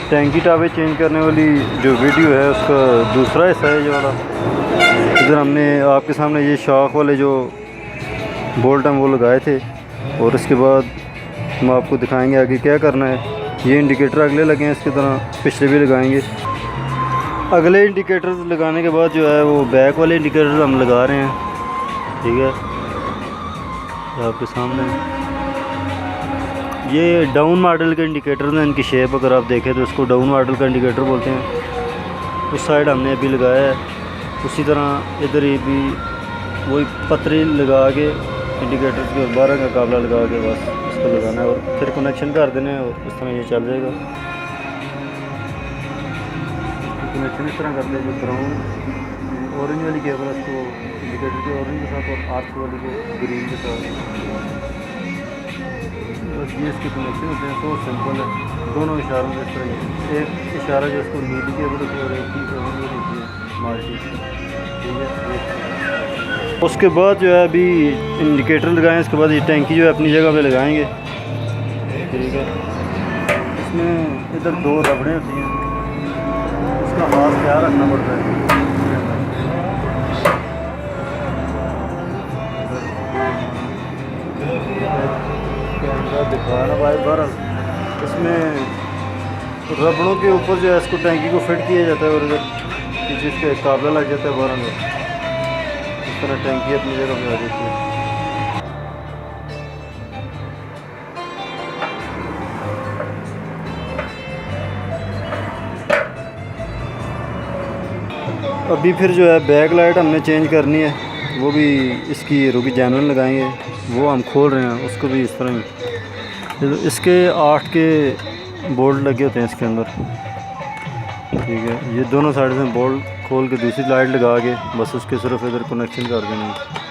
टैंकी टावे चेंज करने वाली जो वीडियो है उसका दूसरा हिस्सा है ये वाला। इधर हमने आपके सामने ये शॉक वाले जो बोल्ट हम वो लगाए थे, और इसके बाद हम आपको दिखाएंगे आगे क्या करना है। ये इंडिकेटर अगले लगे हैं, इसकी तरह पिछले भी लगाएंगे। अगले इंडिकेटर्स लगाने के बाद जो है वो बैक वाले इंडिकेटर्स हम लगा रहे हैं। ठीक है, आपके सामने ये डाउन मॉडल के इंडिकेटर्स हैं। इनकी शेप अगर आप देखें तो इसको डाउन मॉडल का इंडिकेटर बोलते हैं। उस साइड हमने अभी लगाया है, उसी तरह इधर ये भी वही पतरी लगा के इंडिकेटर्स के 12 का काबला लगा के बस इसको लगाना है और फिर कनेक्शन कर देना है, और इस तरह ये चल जाएगा। कनेक्शन इस तरह करते हैं, जो ग्राउंड ऑरेंज वाली केबल है उसको इंडिकेटर के ऑरेंज के साथ और आर्च वाली को ग्रीन के साथ, बस ये इसके कनेक्शन होते हैं। तो सिंपल है, दोनों इशारों से इस तरह एक इशारा जो उसको नीली केबल होती है और एक की ऑरेंज होती है मार्ची। ठीक है, उसके बाद जो है अभी इंडिकेटर लगाएं, इसके बाद ये टैंकी जो है अपनी जगह पे लगाएंगे। ठीक है, इसमें इधर 2 रबड़ें होती हैं, उसका हाथ ख्याल रखना पड़ता है। दिखाना भाई बरल, इसमें रबड़ों के ऊपर जो है इसको टैंकी को फिट किया जाता है और इधर पीछे इसका काबला लग जाता है बरल। इस तरह टैंकी अपनी जगह पे आ जाती है। अभी फिर जो है बैक लाइट हमने चेंज करनी है, वो भी इसकी रुकी जैनुअन लगाएंगे, वो हम खोल रहे हैं उसको भी इस तरह ही। इसके 8 के बोल्ट लगे होते हैं इसके अंदर। ठीक है, ये दोनों साइड से बोल्ट खोल के दूसरी लाइट लगा के बस उसके सिर्फ इधर कनेक्शन कर देना है।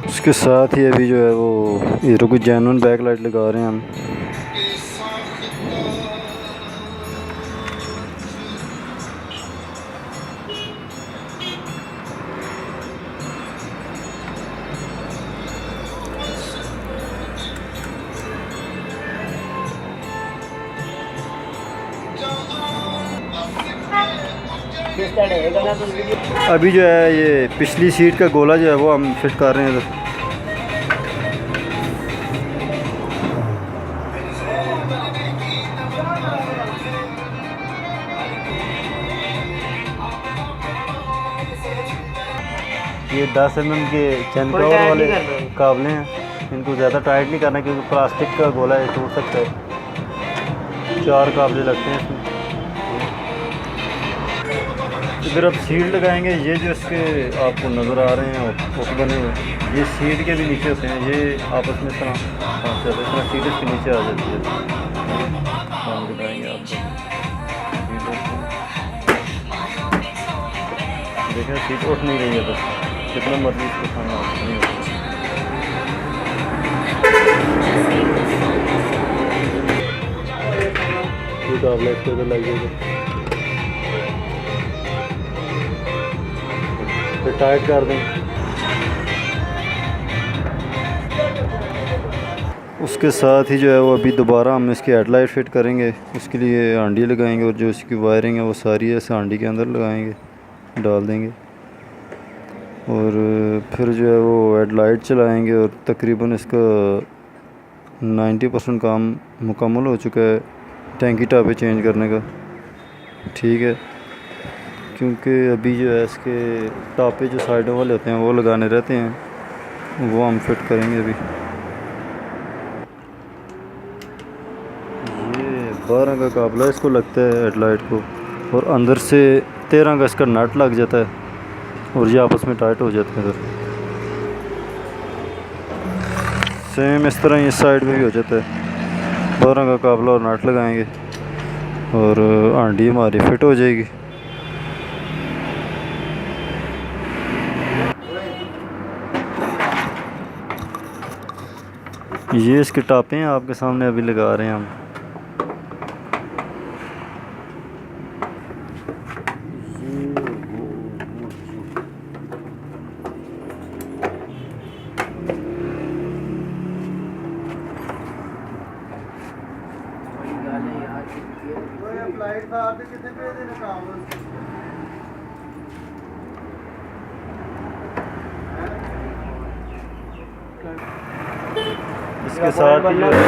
उसके साथ ही अभी जो है वो ये रुको जैनुअन बैक लाइट लगा रहे हैं हम। अभी जो है ये पिछली सीट का गोला जो है वो हम फिट कर रहे हैं इधर। ये 10 mm के चैन कवर वाले काबले हैं, इनको ज़्यादा टाइट नहीं करना क्योंकि प्लास्टिक का गोला है, टूट सकता है। 4 काबले लगते हैं इसमें। इधर अब सीट लगाएंगे। ये जो इसके आपको नज़र आ रहे हैं फोटो बने हुए, ये सीट के भी नीचे होते हैं, ये आपस में इस तरह फंस जाते हैं, इस तरह सीट इसके नीचे आ जाती है। हम दिखाएंगे आपको, देखें सीट उठ नहीं रही है, बस कितना मर्जी इसको खाना नहीं होता। ठीक है, इसके उधर लग जाएगा, फिर टाइट कर दें। उसके साथ ही जो है वो अभी दोबारा हम इसकी हेडलाइट फिट करेंगे, उसके लिए हांडी लगाएंगे और जो इसकी वायरिंग है वो सारी है इस हांडी के अंदर लगाएंगे, डाल देंगे और फिर जो है वो हेडलाइट चलाएंगे। और तकरीबन इसका 90% काम मुकम्मल हो चुका है टैंकी टापे चेंज करने का। ठीक है, क्योंकि अभी जो है इसके टापे जो साइडों वाले होते हैं वो लगाने रहते हैं, वो हम फिट करेंगे। अभी ये 12 का काबला इसको लगता है हेडलाइट को, और अंदर से 13 का इसका नट लग जाता है और ये आपस में टाइट हो जाते हैं। इधर सेम इस तरह इस साइड में भी हो जाता है। 12 का काबला और नट लगाएंगे और हांडी हमारी फिट हो जाएगी। ये इसके टापे हैं आपके सामने अभी लगा रहे हैं हम। इसके साथ ही जो है